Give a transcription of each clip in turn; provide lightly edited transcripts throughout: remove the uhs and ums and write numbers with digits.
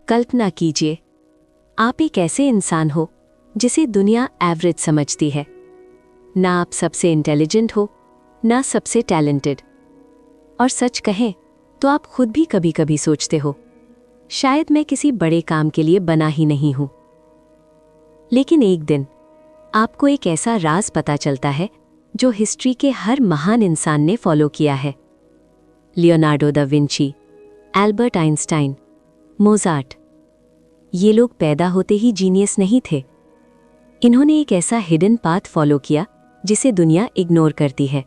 कल्पना कीजिए, आप एक ऐसे इंसान हो जिसे दुनिया एवरेज समझती है। ना आप सबसे इंटेलिजेंट हो, ना सबसे टैलेंटेड। और सच कहें तो आप खुद भी कभी कभी सोचते हो, शायद मैं किसी बड़े काम के लिए बना ही नहीं हूं। लेकिन एक दिन आपको एक ऐसा राज पता चलता है जो हिस्ट्री के हर महान इंसान ने फॉलो किया है। Leonardo da Vinci, Albert Einstein, Mozart, ये लोग पैदा होते ही जीनियस नहीं थे। इन्होंने एक ऐसा हिडन पाथ फॉलो किया जिसे दुनिया इग्नोर करती है,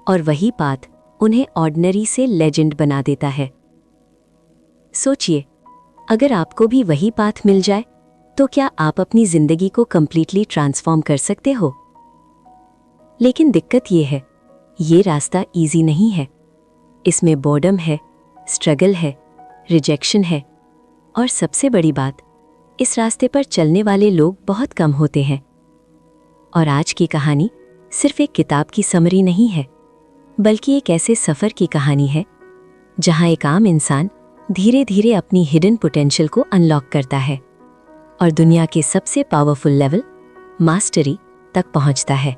और वही पाथ उन्हें ऑर्डिनरी से लेजेंड बना देता है। सोचिए, अगर आपको भी वही पाथ मिल जाए तो क्या आप अपनी जिंदगी को कंप्लीटली ट्रांसफॉर्म कर सकते हो? लेकिन दिक्कत ये है, ये रास्ता इजी नहीं है। इसमें बोर्डम है, स्ट्रगल है, रिजेक्शन है, और सबसे बड़ी बात, इस रास्ते पर चलने वाले लोग बहुत कम होते हैं। और आज की कहानी सिर्फ एक किताब की समरी नहीं है, बल्कि एक ऐसे सफ़र की कहानी है जहां एक आम इंसान धीरे धीरे अपनी हिडन पोटेंशियल को अनलॉक करता है और दुनिया के सबसे पावरफुल लेवल, मास्टरी, तक पहुंचता है।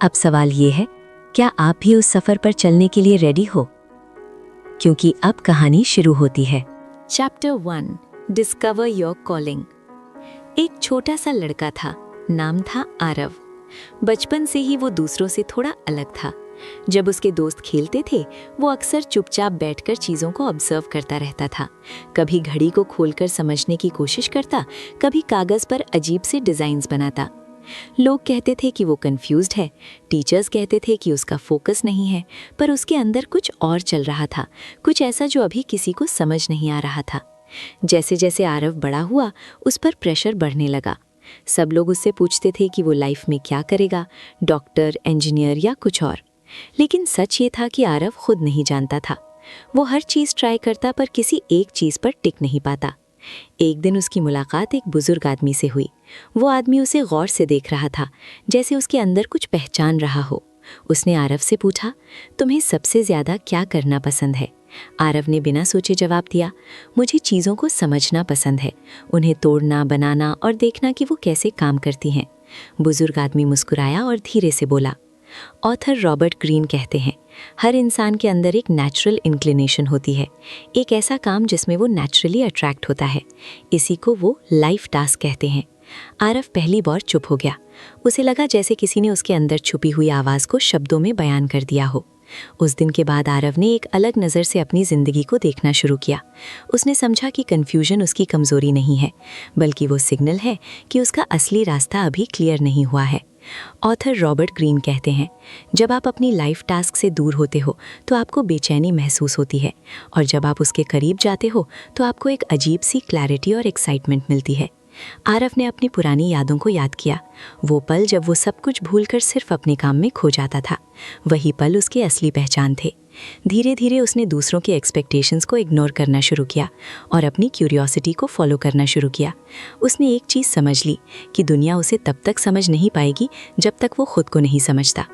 अब सवाल ये है, क्या आप भी उस सफ़र पर चलने के लिए रेडी हो? क्योंकि अब कहानी शुरू होती है। Chapter 1, discover your calling. एक छोटा सा लड़का था, नाम था आरव। बचपन से ही वो दूसरों से थोड़ा अलग था। जब उसके दोस्त खेलते थे, वो अक्सर चुपचाप बैठकर चीज़ों को ऑब्जर्व करता रहता था। कभी घड़ी को खोलकर समझने की कोशिश करता, कभी कागज़ पर अजीब से डिज़ाइंस बनाता। लोग कहते थे कि वो कंफ्यूज्ड है, टीचर्स कहते थे कि उसका फोकस नहीं है, पर उसके अंदर कुछ और चल रहा था, कुछ ऐसा जो अभी किसी को समझ नहीं आ रहा था। जैसे जैसे आरव बड़ा हुआ, उस पर प्रेशर बढ़ने लगा। सब लोग उससे पूछते थे कि वो लाइफ में क्या करेगा, डॉक्टर, इंजीनियर या कुछ और। लेकिन सच ये था कि आरव खुद नहीं जानता था। वो हर चीज़ ट्राई करता, पर किसी एक चीज़ पर टिक नहीं पाता। एक दिन उसकी मुलाकात एक बुजुर्ग आदमी से हुई। वो आदमी उसे गौर से देख रहा था, जैसे उसके अंदर कुछ पहचान रहा हो। उसने आरव से पूछा, तुम्हें सबसे ज़्यादा क्या करना पसंद है? आरव ने बिना सोचे जवाब दिया, मुझे चीज़ों को समझना पसंद है, उन्हें तोड़ना, बनाना और देखना कि वो कैसे काम करती हैं। बुजुर्ग आदमी मुस्कुराया और धीरे से बोला, ऑथर रॉबर्ट ग्रीन कहते हैं, हर इंसान के अंदर एक नेचुरल इंक्लिनेशन होती है, एक ऐसा काम जिसमें वो नेचुरली अट्रैक्ट होता है। इसी को वो लाइफ टास्क कहते हैं। आरव पहली बार चुप हो गया। उसे लगा जैसे किसी ने उसके अंदर छुपी हुई आवाज़ को शब्दों में बयान कर दिया हो। उस दिन के बाद आरव ने एक अलग नज़र से अपनी ज़िंदगी को देखना शुरू किया। उसने समझा कि कन्फ्यूजन उसकी कमज़ोरी नहीं है, बल्कि वो सिग्नल है कि उसका असली रास्ता अभी क्लियर नहीं हुआ है। ऑथर रॉबर्ट ग्रीन कहते हैं, जब आप अपनी लाइफ टास्क से दूर होते हो तो आपको बेचैनी महसूस होती है, और जब आप उसके करीब जाते हो तो आपको एक अजीब सी क्लैरिटी और एक्साइटमेंट मिलती है। आरव ने अपनी पुरानी यादों को याद किया, वो पल जब वो सब कुछ भूलकर सिर्फ अपने काम में खो जाता था। वही पल उसकी असली पहचान थे। धीरे धीरे उसने दूसरों के एक्सपेक्टेशंस को इग्नोर करना शुरू किया और अपनी क्यूरियोसिटी को फॉलो करना शुरू किया। उसने एक चीज़ समझ ली कि दुनिया उसे तब तक समझ नहीं पाएगी जब तक वो खुद को नहीं समझता।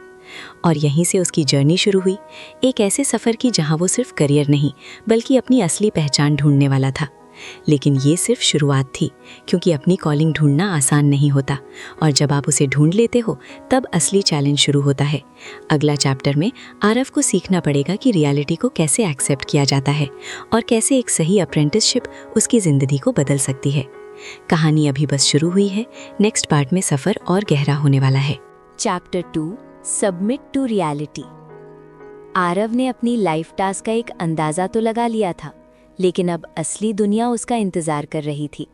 और यहीं से उसकी जर्नी शुरू हुई, एक ऐसे सफ़र की जहाँ वो सिर्फ करियर नहीं, बल्कि अपनी असली पहचान ढूंढने वाला था। लेकिन ये सिर्फ शुरुआत थी, क्योंकि अपनी कॉलिंग ढूंढना आसान नहीं होता, और जब आप उसे ढूंढ लेते हो तब असली चैलेंज शुरू होता है। अगला चैप्टर में आरव को सीखना पड़ेगा कि रियलिटी को कैसे एक्सेप्ट किया जाता है और कैसे एक सही अप्रेंटिसशिप उसकी ज़िंदगी को बदल सकती है। कहानी अभी बस शुरू हुई है, नेक्स्ट पार्ट में सफ़र और गहरा होने वाला है। Chapter 2, submit to reality. Aarav ने अपनी लाइफ टास्क का एक अंदाज़ा तो लगा लिया था, लेकिन अब असली दुनिया उसका इंतज़ार कर रही थी।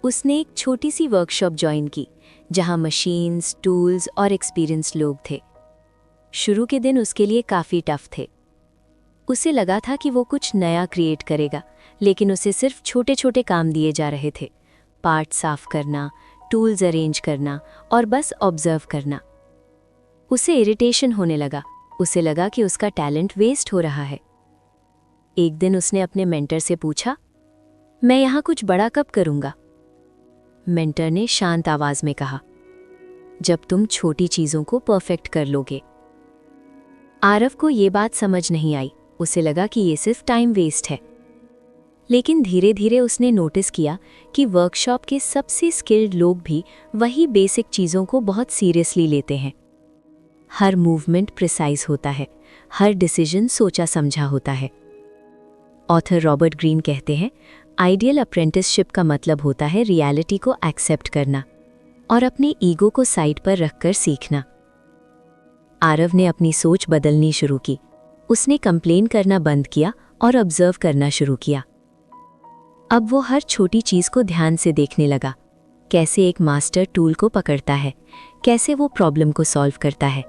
उसने एक छोटी सी वर्कशॉप ज्वाइन की, जहां मशीन्स, टूल्स और एक्सपीरियंस लोग थे। शुरू के दिन उसके लिए काफ़ी टफ थे। उसे लगा था कि वो कुछ नया क्रिएट करेगा, लेकिन उसे सिर्फ छोटे छोटे काम दिए जा रहे थे, पार्ट साफ करना, टूल्स अरेंज करना और बस ऑब्जर्व करना। उसे इरिटेशन होने लगा। उसे लगा कि उसका टैलेंट वेस्ट हो रहा है। एक दिन उसने अपने मेंटर से पूछा, मैं यहाँ कुछ बड़ा कब करूँगा? मेंटर ने शांत आवाज में कहा, जब तुम छोटी चीज़ों को परफेक्ट कर लोगे। आरव को ये बात समझ नहीं आई। उसे लगा कि ये सिर्फ टाइम वेस्ट है। लेकिन धीरे धीरे उसने नोटिस किया कि वर्कशॉप के सबसे स्किल्ड लोग भी वही बेसिक चीज़ों को बहुत सीरियसली लेते हैं। हर मूवमेंट प्रिसाइज होता है, हर डिसीजन सोचा समझा होता है। ऑथर रॉबर्ट ग्रीन कहते हैं, आइडियल अप्रेंटिसशिप का मतलब होता है रियलिटी को एक्सेप्ट करना और अपने ईगो को साइड पर रखकर सीखना। आरव ने अपनी सोच बदलनी शुरू की। उसने कंप्लेन करना बंद किया और ऑब्जर्व करना शुरू किया। अब वो हर छोटी चीज़ को ध्यान से देखने लगा, कैसे एक मास्टर टूल को पकड़ता है, कैसे वो प्रॉब्लम को सॉल्व करता है,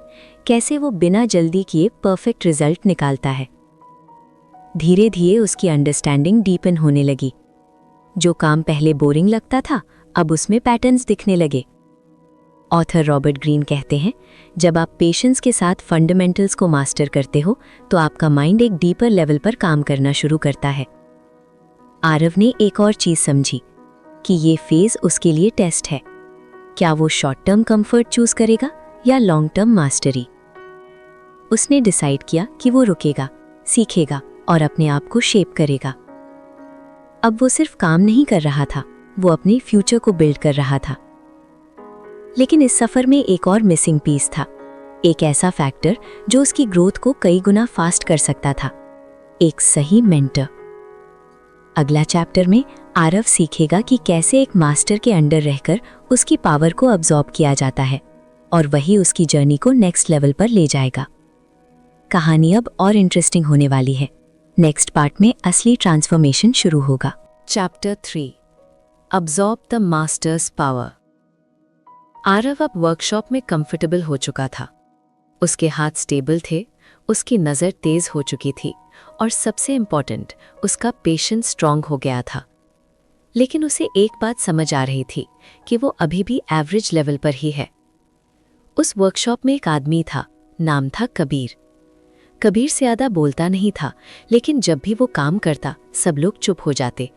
कैसे वो बिना जल्दी किए परफेक्ट रिजल्ट निकालता है। धीरे धीरे उसकी अंडरस्टैंडिंग डीपन होने लगी। जो काम पहले बोरिंग लगता था, अब उसमें पैटर्न्स दिखने लगे। ऑथर रॉबर्ट ग्रीन कहते हैं, जब आप पेशेंस के साथ फंडामेंटल्स को मास्टर करते हो तो आपका माइंड एक डीपर लेवल पर काम करना शुरू करता है। आरव ने एक और चीज़ समझी कि ये फेज उसके लिए टेस्ट है। क्या वो शॉर्ट टर्म कंफर्ट चूज करेगा या लॉन्ग टर्म मास्टरी? उसने डिसाइड किया कि वो रुकेगा, सीखेगा और अपने आप को शेप करेगा। अब वो सिर्फ काम नहीं कर रहा था, वो अपने फ्यूचर को बिल्ड कर रहा था। लेकिन इस सफर में एक और मिसिंग पीस था, एक ऐसा फैक्टर जो उसकी ग्रोथ को कई गुना फास्ट कर सकता था, एक सही मेंटर। अगला चैप्टर में आरव सीखेगा कि कैसे एक मास्टर के अंडर रहकर उसकी पावर को अब्सॉर्ब किया जाता है और वही उसकी जर्नी को नेक्स्ट लेवल पर ले जाएगा। कहानी अब और इंटरेस्टिंग होने वाली है। नेक्स्ट पार्ट में असली ट्रांसफॉर्मेशन शुरू होगा। Chapter 3, absorb the masters power. Aarav अब वर्कशॉप में कंफर्टेबल हो चुका था। उसके हाथ स्टेबल थे, उसकी नज़र तेज हो चुकी थी और सबसे इम्पॉर्टेंट, उसका पेशेंस स्ट्रांग हो गया था। लेकिन उसे एक बात समझ आ रही थी कि वो अभी भी एवरेज लेवल पर ही है। उस वर्कशॉप में एक आदमी था, नाम था कबीर। कबीर से ज़्यादा बोलता नहीं था, लेकिन जब भी वो काम करता सब लोग चुप हो जाते।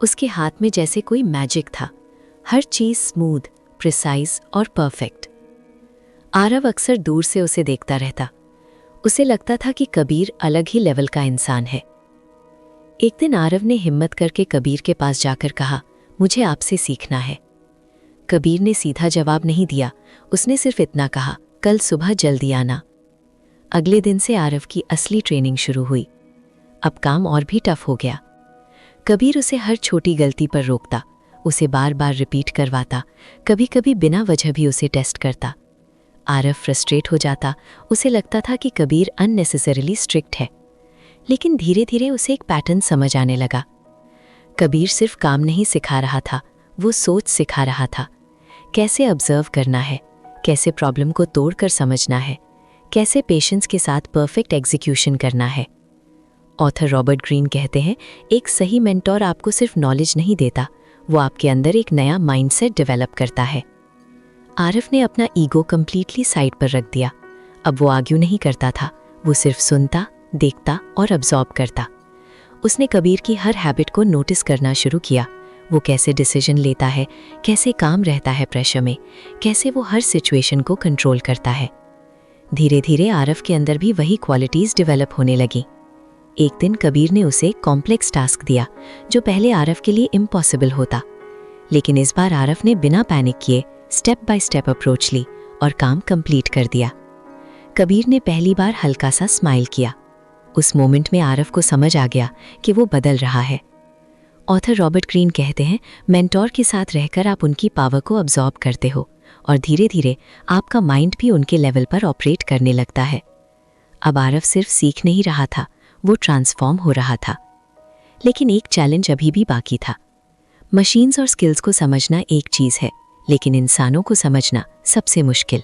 उसके हाथ में जैसे कोई मैजिक था, हर चीज़ स्मूथ, प्रिसाइज और परफेक्ट। आरव अक्सर दूर से उसे देखता रहता। उसे लगता था कि कबीर अलग ही लेवल का इंसान है। एक दिन आरव ने हिम्मत करके कबीर के पास जाकर कहा, मुझे आपसे सीखना है। कबीर ने सीधा जवाब नहीं दिया, उसने सिर्फ इतना कहा, कल सुबह जल्दी आना। अगले दिन से आरव की असली ट्रेनिंग शुरू हुई। अब काम और भी टफ हो गया। कबीर उसे हर छोटी गलती पर रोकता, उसे बार बार रिपीट करवाता, कभी कभी बिना वजह भी उसे टेस्ट करता। आरव फ्रस्ट्रेट हो जाता, उसे लगता था कि कबीर अननेसेसरीली स्ट्रिक्ट है। लेकिन धीरे धीरे उसे एक पैटर्न समझ आने लगा। कबीर सिर्फ काम नहीं सिखा रहा था, वो सोच सिखा रहा था। कैसे ऑब्जर्व करना है, कैसे प्रॉब्लम को तोड़कर समझना है, कैसे पेशेंस के साथ परफेक्ट एग्जीक्यूशन करना है। ऑथर रॉबर्ट ग्रीन कहते हैं, एक सही मेंटोर आपको सिर्फ नॉलेज नहीं देता, वो आपके अंदर एक नया माइंडसेट डेवलप करता है। आरव ने अपना ईगो कंप्लीटली साइड पर रख दिया। अब वो आर्ग्यू नहीं करता था, वो सिर्फ सुनता, देखता और अब्सॉर्ब करता। उसने कबीर की हर हैबिट को नोटिस करना शुरू किया। वो कैसे डिसीजन लेता है, कैसे काम रहता है प्रेशर में, कैसे वो हर सिचुएशन को कंट्रोल करता है। धीरे धीरे आरव के अंदर भी वही क्वालिटीज़ डेवलप होने लगी। एक दिन कबीर ने उसे कॉम्प्लेक्स टास्क दिया जो पहले आरव के लिए इम्पॉसिबल होता। लेकिन इस बार आरव ने बिना पैनिक किए स्टेप बाय स्टेप अप्रोच ली और काम कंप्लीट कर दिया। कबीर ने पहली बार हल्का सा स्माइल किया। उस मोमेंट में आरव को समझ आ गया कि वो बदल रहा है। ऑथर रॉबर्ट ग्रीन कहते हैं, मेंटोर के साथ रहकर आप उनकी पावर को अब्सॉर्ब करते हो और धीरे धीरे आपका माइंड भी उनके लेवल पर ऑपरेट करने लगता है। अब आरव सिर्फ सीख नहीं रहा था, वो ट्रांसफॉर्म हो रहा था। लेकिन एक चैलेंज अभी भी बाकी था। मशीन्स और स्किल्स को समझना एक चीज़ है, लेकिन इंसानों को समझना सबसे मुश्किल।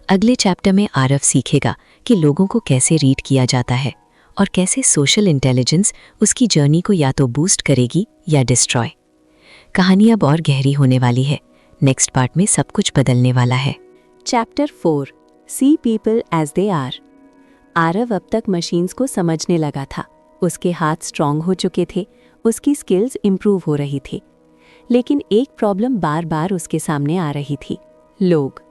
अगले चैप्टर में आरव सीखेगा कि लोगों को कैसे रीड किया जाता है और कैसे सोशल इंटेलिजेंस उसकी जर्नी को या तो बूस्ट करेगी या डिस्ट्रॉय। कहानी अब और गहरी होने वाली है। नेक्स्ट पार्ट में सब कुछ बदलने वाला है। Chapter 4, see people as they are. Aarav अब तक मशीन्स को समझने लगा था। उसके हाथ स्ट्रांग हो चुके थे, उसकी स्किल्स इंप्रूव हो रही थी। लेकिन एक प्रॉब्लम बार बार उसके सामने आ रही थी, लोग।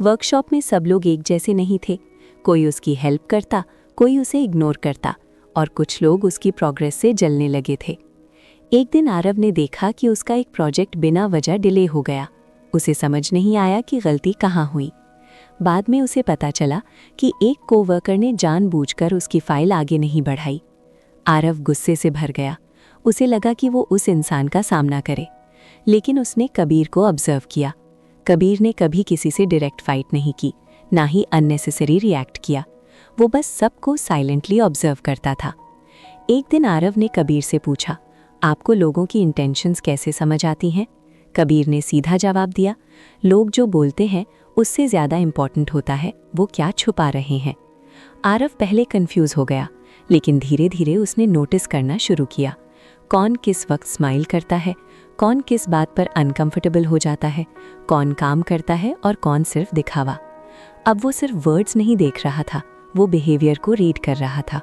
वर्कशॉप में सब लोग एक जैसे नहीं थे। कोई उसकी हेल्प करता, कोई उसे इग्नोर करता और कुछ लोग उसकी प्रोग्रेस से जलने लगे थे। एक दिन आरव ने देखा कि उसका एक प्रोजेक्ट बिना वजह डिले हो गया। उसे समझ नहीं आया कि गलती कहाँ हुई। बाद में उसे पता चला कि एक कोवर्कर ने जानबूझकर उसकी फाइल आगे नहीं बढ़ाई। आरव गुस्से से भर गया। उसे लगा कि वो उस इंसान का सामना करे, लेकिन उसने कबीर को ऑब्जर्व किया। कबीर ने कभी किसी से डायरेक्ट फाइट नहीं की, ना ही अननेसेसरी रिएक्ट किया। वो बस सबको साइलेंटली ऑब्जर्व करता था। एक दिन आरव ने कबीर से पूछा, आपको लोगों की इंटेंशंस कैसे समझ आती हैं? कबीर ने सीधा जवाब दिया, लोग जो बोलते हैं उससे ज़्यादा इम्पॉर्टेंट होता है वो क्या छुपा रहे हैं। आरव पहले कंफ्यूज हो गया, लेकिन धीरे धीरे उसने नोटिस करना शुरू किया। कौन किस वक्त स्माइल करता है, कौन किस बात पर अनकंफर्टेबल हो जाता है, कौन काम करता है और कौन सिर्फ दिखावा। अब वो सिर्फ वर्ड्स नहीं देख रहा था, वो बिहेवियर को रीड कर रहा था।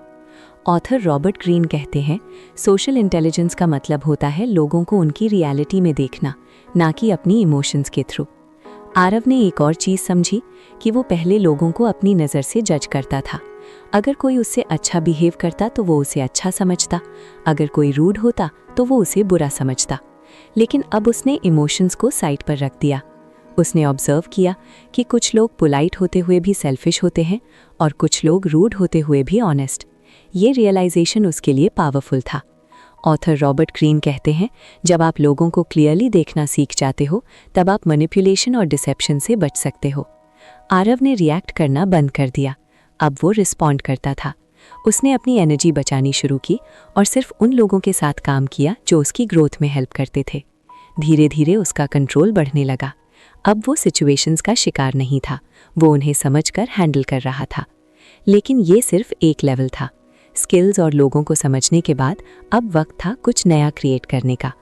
ऑथर रॉबर्ट ग्रीन कहते हैं, सोशल इंटेलिजेंस का मतलब होता है लोगों को उनकी रियलिटी में देखना, ना कि अपनी इमोशंस के थ्रू। आरव ने एक और चीज़ समझी कि वो पहले लोगों को अपनी नज़र से जज करता था। अगर कोई उससे अच्छा बिहेव करता तो वो उसे अच्छा समझता, अगर कोई रूड होता तो वो उसे बुरा समझता। लेकिन अब उसने इमोशंस को साइड पर रख दिया। उसने ऑब्जर्व किया कि कुछ लोग पोलाइट होते हुए भी सेल्फिश होते हैं और कुछ लोग रूड होते हुए भी ऑनेस्ट। ये रियलाइजेशन उसके लिए पावरफुल था। ऑथर रॉबर्ट ग्रीन कहते हैं, जब आप लोगों को क्लियरली देखना सीख जाते हो तब आप मैनिपुलेशन और डिसेप्शन से बच सकते हो। आरव ने रिएक्ट करना बंद कर दिया। अब वो रिस्पॉन्ड करता था। उसने अपनी एनर्जी बचानी शुरू की और सिर्फ उन लोगों के साथ काम किया जो उसकी ग्रोथ में हेल्प करते थे। धीरे धीरे उसका कंट्रोल बढ़ने लगा। अब वो सिचुएशंस का शिकार नहीं था, वो उन्हें समझकर हैंडल कर रहा था। लेकिन ये सिर्फ एक लेवल था। स्किल्स और लोगों को समझने के बाद अब वक्त था कुछ नया क्रिएट करने का।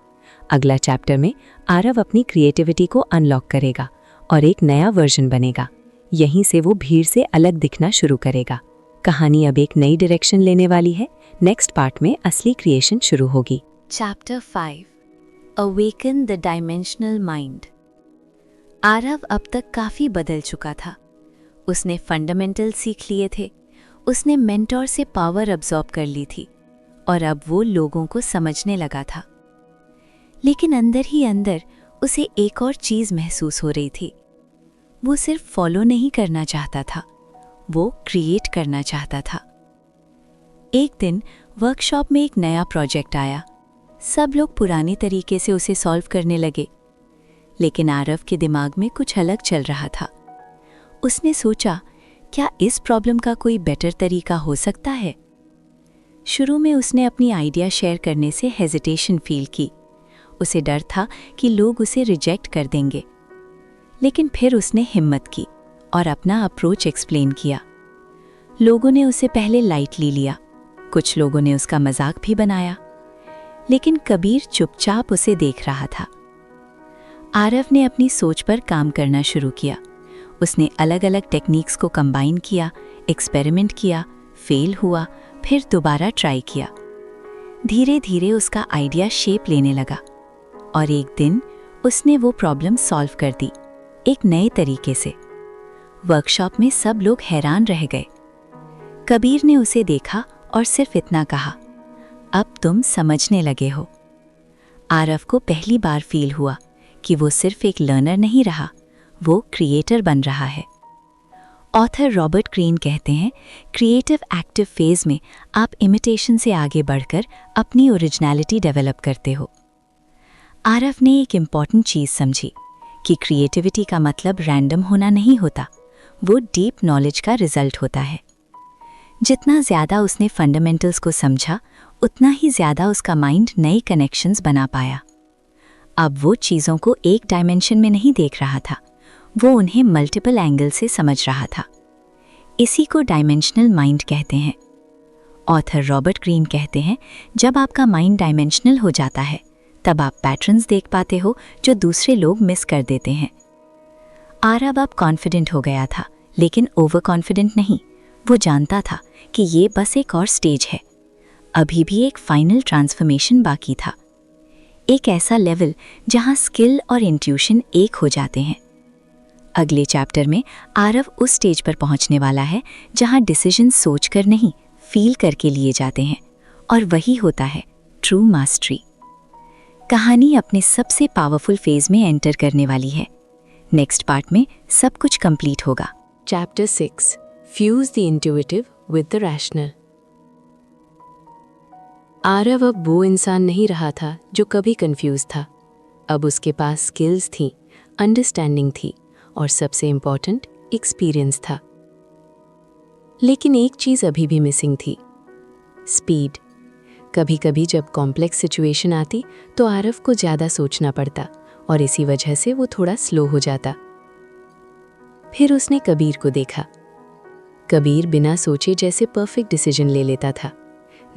अगला चैप्टर में आरव अपनी क्रिएटिविटी को अनलॉक करेगा और एक नया वर्जन बनेगा। यहीं से वो भीड़ से अलग दिखना शुरू करेगा। कहानी अब एक नई डायरेक्शन लेने वाली है। नेक्स्ट पार्ट में असली क्रिएशन शुरू होगी। Chapter 5 awaken the dimensional mind. Aarav अब तक काफ़ी बदल चुका था। उसने फंडामेंटल सीख लिए थे, उसने मेंटोर से पावर अब्सॉर्ब कर ली थी और अब वो लोगों को समझने लगा था। लेकिन अंदर ही अंदर उसे एक और चीज़ महसूस हो रही थी। वो सिर्फ फॉलो नहीं करना चाहता था, वो क्रिएट करना चाहता था। एक दिन वर्कशॉप में एक नया प्रोजेक्ट आया। सब लोग पुराने तरीके से उसे सॉल्व करने लगे, लेकिन आरव के दिमाग में कुछ अलग चल रहा था। उसने सोचा, क्या इस प्रॉब्लम का कोई बेटर तरीका हो सकता है? शुरू में उसने अपनी आइडिया शेयर करने से हेजिटेशन फील की। उसे डर था कि लोग उसे रिजेक्ट कर देंगे। लेकिन फिर उसने हिम्मत की और अपना अप्रोच एक्सप्लेन किया। लोगों ने उसे पहले लाइटली लिया, कुछ लोगों ने उसका मजाक भी बनाया, लेकिन कबीर चुपचाप उसे देख रहा था। आरव ने अपनी सोच पर काम करना शुरू किया। उसने अलग अलग टेक्निक्स को कंबाइन किया, एक्सपेरिमेंट किया, फेल हुआ, फिर दोबारा ट्राई किया। धीरे धीरे उसका आइडिया शेप लेने लगा और एक दिन उसने वो प्रॉब्लम सॉल्व कर दी, एक नए तरीके से। वर्कशॉप में सब लोग हैरान रह गए। कबीर ने उसे देखा और सिर्फ इतना कहा, अब तुम समझने लगे हो। आरव को पहली बार फील हुआ कि वो सिर्फ एक लर्नर नहीं रहा, वो क्रिएटर बन रहा है। ऑथर रॉबर्ट ग्रीन कहते हैं, क्रिएटिव एक्टिव फेज में आप इमिटेशन से आगे बढ़कर अपनी ओरिजिनलिटी डेवलप करते हो। आरव ने एक इम्पॉर्टेंट चीज़ समझी कि क्रिएटिविटी का मतलब रैंडम होना नहीं होता, वो डीप नॉलेज का रिजल्ट होता है। जितना ज़्यादा उसने फंडामेंटल्स को समझा, उतना ही ज़्यादा उसका माइंड नए कनेक्शंस बना पाया। अब वो चीज़ों को एक डायमेंशन में नहीं देख रहा था, वो उन्हें मल्टीपल एंगल से समझ रहा था। इसी को डायमेंशनल माइंड कहते हैं। ऑथर रॉबर्ट ग्रीन कहते हैं, जब आपका माइंड डायमेंशनल हो जाता है तब आप पैटर्न्स देख पाते हो जो दूसरे लोग मिस कर देते हैं। आरव अब कॉन्फिडेंट हो गया था, लेकिन ओवर कॉन्फिडेंट नहीं। वो जानता था कि ये बस एक और स्टेज है, अभी भी एक फाइनल ट्रांसफॉर्मेशन बाकी था, एक ऐसा लेवल जहां स्किल और इंट्यूशन एक हो जाते हैं। अगले चैप्टर में आरव उस स्टेज पर पहुंचने वाला है जहां डिसीजन सोचकर नहीं, फील करके लिए जाते हैं, और वही होता है ट्रू मास्टरी। कहानी अपने सबसे पावरफुल फेज में एंटर करने वाली है। नेक्स्ट पार्ट में सब कुछ कंप्लीट होगा। Chapter 6 Fuse the intuitive with the rational। Aarav अब वो इंसान नहीं रहा था जो कभी कंफ्यूज था। अब उसके पास स्किल्स थी, अंडरस्टैंडिंग थी और सबसे इम्पॉर्टेंट एक्सपीरियंस था। लेकिन एक चीज़ अभी भी मिसिंग थी, स्पीड। कभी कभी जब कॉम्प्लेक्स सिचुएशन आती तो आरव को ज़्यादा सोचना पड़ता और इसी वजह से वो थोड़ा स्लो हो जाता। फिर उसने कबीर को देखा। कबीर बिना सोचे जैसे परफेक्ट डिसीजन ले लेता था,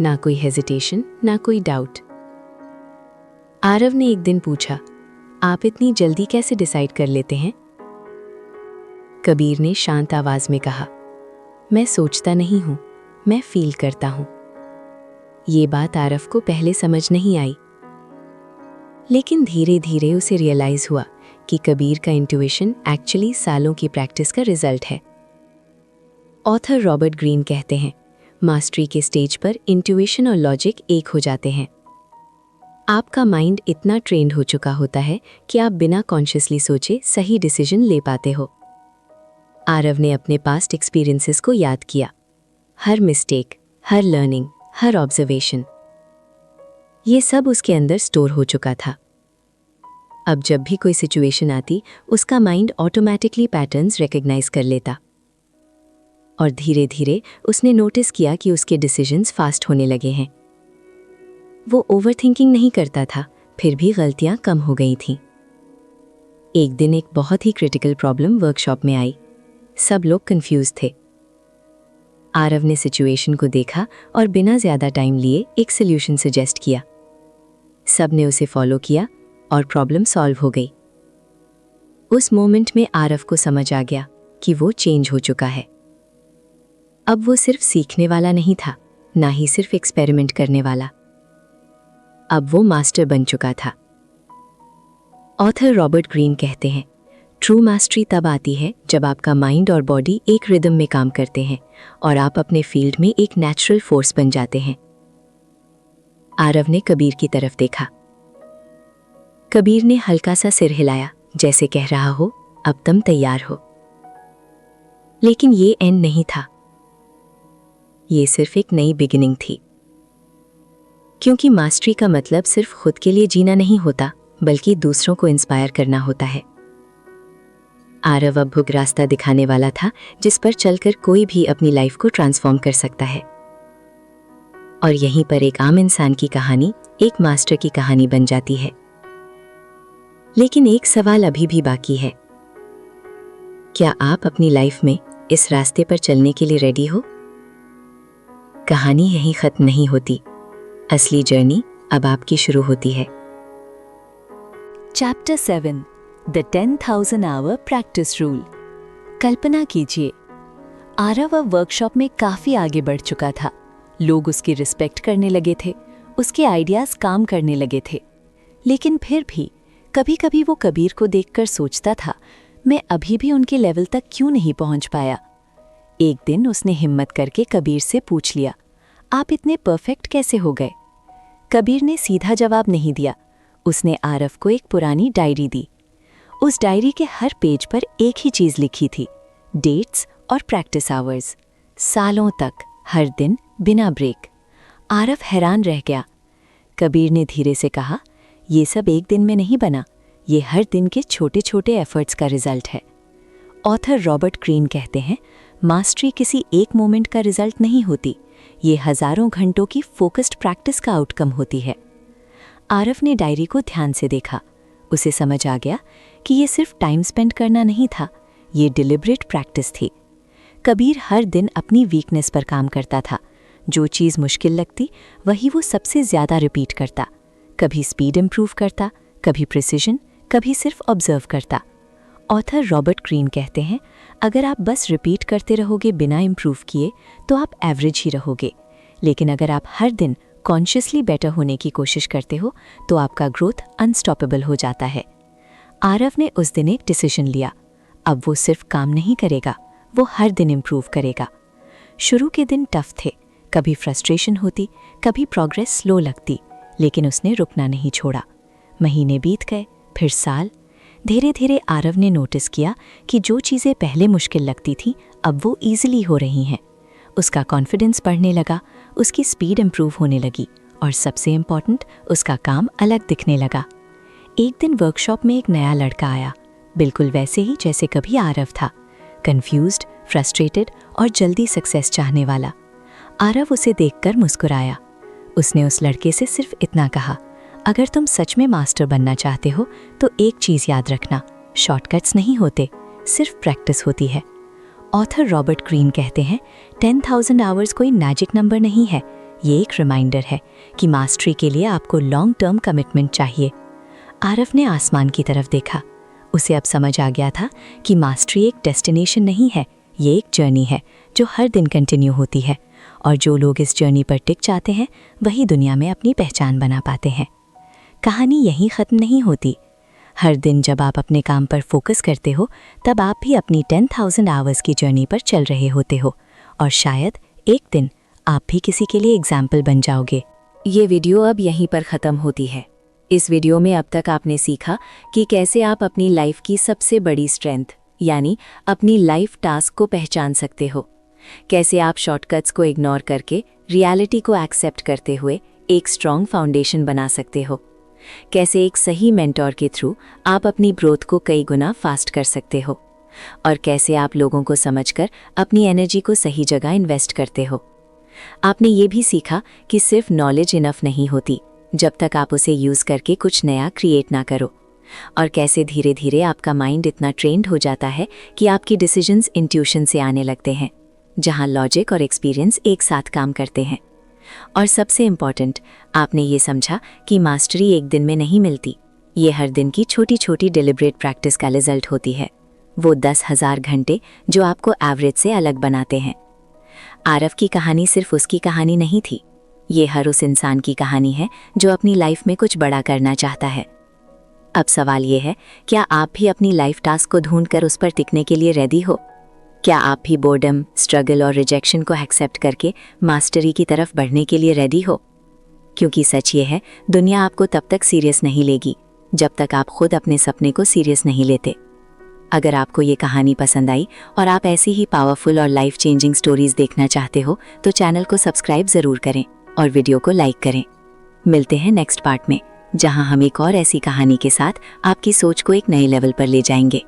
ना कोई हेजिटेशन, ना कोई डाउट। आरव ने एक दिन पूछा, आप इतनी जल्दी कैसे डिसाइड कर लेते हैं? कबीर ने शांत आवाज में कहा, मैं सोचता नहीं हूं, मैं फील करता हूं। ये बात आरव को पहले समझ नहीं आई, लेकिन धीरे धीरे उसे रियलाइज हुआ कि कबीर का इंट्यूशन एक्चुअली सालों की प्रैक्टिस का रिजल्ट है। ऑथर रॉबर्ट ग्रीन कहते हैं, मास्टरी के स्टेज पर इंट्यूशन और लॉजिक एक हो जाते हैं। आपका माइंड इतना ट्रेंड हो चुका होता है कि आप बिना कॉन्शियसली सोचे सही डिसीजन ले पाते हो। आरव ने अपने पास्ट एक्सपीरियंसेस को याद किया, हर मिस्टेक, हर लर्निंग, हर ऑब्जर्वेशन, ये सब उसके अंदर स्टोर हो चुका था। अब जब भी कोई सिचुएशन आती, उसका माइंड ऑटोमेटिकली पैटर्न्स रिकॉग्नाइज कर लेता और धीरे धीरे उसने नोटिस किया कि उसके डिसीजंस फास्ट होने लगे हैं। वो ओवरथिंकिंग नहीं करता था, फिर भी गलतियां कम हो गई थीं। एक दिन एक बहुत ही क्रिटिकल प्रॉब्लम वर्कशॉप में आई। सब लोग कंफ्यूज थे। आरव ने सिचुएशन को देखा और बिना ज्यादा टाइम लिए एक सॉल्यूशन सजेस्ट किया। सब ने उसे फॉलो किया और प्रॉब्लम सॉल्व हो गई। उस मोमेंट में आरव को समझ आ गया कि वो चेंज हो चुका है। अब वो सिर्फ सीखने वाला नहीं था, ना ही सिर्फ एक्सपेरिमेंट करने वाला। अब वो मास्टर बन चुका था। ऑथर रॉबर्ट ग्रीन कहते हैं, ट्रू मास्टरी तब आती है जब आपका माइंड और बॉडी एक रिदम में काम करते हैं और आप अपने फील्ड में एक नेचुरल फोर्स बन जाते हैं। आरव ने कबीर की तरफ देखा। कबीर ने हल्का सा सिर हिलाया, जैसे कह रहा हो, अब तुम तैयार हो। लेकिन ये एंड नहीं था, ये सिर्फ एक नई बिगिनिंग थी। क्योंकि मास्टरी का मतलब सिर्फ खुद के लिए जीना नहीं होता, बल्कि दूसरों को इंस्पायर करना होता है। आरव अब भुग रास्ता दिखाने वाला था जिस पर चलकर कोई भी अपनी लाइफ को ट्रांसफॉर्म कर सकता है। और यहीं पर एक आम इंसान की कहानी एक मास्टर की कहानी बन जाती है। लेकिन एक सवाल अभी भी बाकी है, क्या आप अपनी लाइफ में इस रास्ते पर चलने के लिए रेडी हो? कहानी यहीं खत्म नहीं होती, असली जर्नी अब आपकी शुरू होती है। Chapter 7 the 10,000 hour practice rule. कल्पना कीजिए, आरव अब वर्कशॉप में काफी आगे बढ़ चुका था। लोग उसकी रिस्पेक्ट करने लगे थे, उसके आइडियाज काम करने लगे थे। लेकिन फिर भी कभी कभी वो कबीर को देखकर सोचता था, मैं अभी भी उनके लेवल तक क्यों नहीं पहुंच पाया। एक दिन उसने हिम्मत करके कबीर से पूछ लिया, आप इतने परफेक्ट कैसे हो गए? कबीर ने सीधा जवाब नहीं दिया। उसने आरव को एक पुरानी डायरी दी। उस डायरी के हर पेज पर एक ही चीज लिखी थी, डेट्स और प्रैक्टिस आवर्स, सालों तक, हर दिन, बिना ब्रेक। आरव हैरान रह गया। कबीर ने धीरे से कहा, ये सब एक दिन में नहीं बना, ये हर दिन के छोटे छोटे एफर्ट्स का रिजल्ट है। ऑथर रॉबर्ट ग्रीन कहते हैं, मास्टरी किसी एक मोमेंट का रिजल्ट नहीं होती, ये हजारों घंटों की फोकस्ड प्रैक्टिस का आउटकम होती है। आरव ने डायरी को ध्यान से देखा। उसे समझ आ गया कि ये सिर्फ टाइम स्पेंड करना नहीं था, ये डिलिबरेट प्रैक्टिस थी। कबीर हर दिन अपनी वीकनेस पर काम करता था। जो चीज़ मुश्किल लगती वही वो सबसे ज़्यादा रिपीट करता। कभी स्पीड इंप्रूव करता, कभी प्रिसिजन, कभी सिर्फ ऑब्जर्व करता। ऑथर रॉबर्ट ग्रीन कहते हैं, अगर आप बस रिपीट करते रहोगे बिना इंप्रूव किए तो आप एवरेज ही रहोगे। लेकिन अगर आप हर दिन कॉन्शियसली बेटर होने की कोशिश करते हो तो आपका ग्रोथ अनस्टॉपेबल हो जाता है। आरव ने उस दिन एक डिसीजन लिया। अब वो सिर्फ काम नहीं करेगा, वो हर दिन इंप्रूव करेगा। शुरू के दिन टफ थे, कभी फ्रस्ट्रेशन होती, कभी प्रोग्रेस स्लो लगती, लेकिन उसने रुकना नहीं छोड़ा। महीने बीत गए, फिर साल। धीरे धीरे आरव ने नोटिस किया कि जो चीज़ें पहले मुश्किल लगती थीं अब वो ईजिली हो रही हैं। उसका कॉन्फिडेंस बढ़ने लगा, उसकी स्पीड इम्प्रूव होने लगी और सबसे इम्पॉर्टेंट, उसका काम अलग दिखने लगा। एक दिन वर्कशॉप में एक नया लड़का आया, बिल्कुल वैसे ही जैसे कभी आरव था, कंफ्यूज्ड, फ्रस्ट्रेटेड और जल्दी सक्सेस चाहने वाला। आरव उसे देखकर मुस्कुराया। उसने उस लड़के से सिर्फ इतना कहा, अगर तुम सच में मास्टर बनना चाहते हो तो एक चीज़ याद रखना, शॉर्टकट्स नहीं होते, सिर्फ प्रैक्टिस होती है। ऑथर रॉबर्ट ग्रीन कहते हैं 10,000 आवर्स कोई मैजिक नंबर नहीं है, ये एक रिमाइंडर है कि मास्टरी के लिए आपको लॉन्ग टर्म कमिटमेंट चाहिए। आरव ने आसमान की तरफ देखा। उसे अब समझ आ गया था कि मास्टरी एक डेस्टिनेशन नहीं है, ये एक जर्नी है जो हर दिन कंटिन्यू होती है, और जो लोग इस जर्नी पर टिक जाते हैं वही दुनिया में अपनी पहचान बना पाते हैं। कहानी यहीं ख़त्म नहीं होती। हर दिन जब आप अपने काम पर फोकस करते हो तब आप भी अपनी 10,000 आवर्स की जर्नी पर चल रहे होते हो, और शायद एक दिन आप भी किसी के लिए एग्जाम्पल बन जाओगे। ये वीडियो अब यहीं पर ख़त्म होती है। इस वीडियो में अब तक आपने सीखा कि कैसे आप अपनी लाइफ की सबसे बड़ी स्ट्रेंथ यानी अपनी लाइफ टास्क को पहचान सकते हो, कैसे आप शॉर्टकट्स को इग्नोर करके रियलिटी को एक्सेप्ट करते हुए एक स्ट्रॉन्ग फाउंडेशन बना सकते हो, कैसे एक सही मेंटोर के थ्रू आप अपनी ग्रोथ को कई गुना फास्ट कर सकते हो, और कैसे आप लोगों को समझकर अपनी एनर्जी को सही जगह इन्वेस्ट करते हो। आपने ये भी सीखा कि सिर्फ नॉलेज इनफ नहीं होती जब तक आप उसे यूज़ करके कुछ नया क्रिएट ना करो, और कैसे धीरे धीरे आपका माइंड इतना ट्रेंड हो जाता है कि आपकी डिसीजंस इंट्यूशन से आने लगते हैं, जहां लॉजिक और एक्सपीरियंस एक साथ काम करते हैं। और सबसे इम्पॉर्टेंट, आपने ये समझा कि मास्टरी एक दिन में नहीं मिलती, ये हर दिन की छोटी छोटी डिलिब्रेट प्रैक्टिस का रिजल्ट होती है, वो 10,000 घंटे जो आपको एवरेज से अलग बनाते हैं। आरव की कहानी सिर्फ उसकी कहानी नहीं थी, ये हर उस इंसान की कहानी है जो अपनी लाइफ में कुछ बड़ा करना चाहता है। अब सवाल ये है, क्या आप भी अपनी लाइफ टास्क को ढूंढकर उस पर टिकने के लिए रेडी हो? क्या आप भी बोर्डम, स्ट्रगल और रिजेक्शन को एक्सेप्ट करके मास्टरी की तरफ बढ़ने के लिए रेडी हो? क्योंकि सच ये है, दुनिया आपको तब तक सीरियस नहीं लेगी जब तक आप खुद अपने सपने को सीरियस नहीं लेते। अगर आपको ये कहानी पसंद आई और आप ऐसी ही पावरफुल और लाइफ चेंजिंग स्टोरीज देखना चाहते हो तो चैनल को सब्सक्राइब ज़रूर करें और वीडियो को लाइक करें। मिलते हैं नेक्स्ट पार्ट में, जहां हम एक और ऐसी कहानी के साथ आपकी सोच को एक नए लेवल पर ले जाएंगे।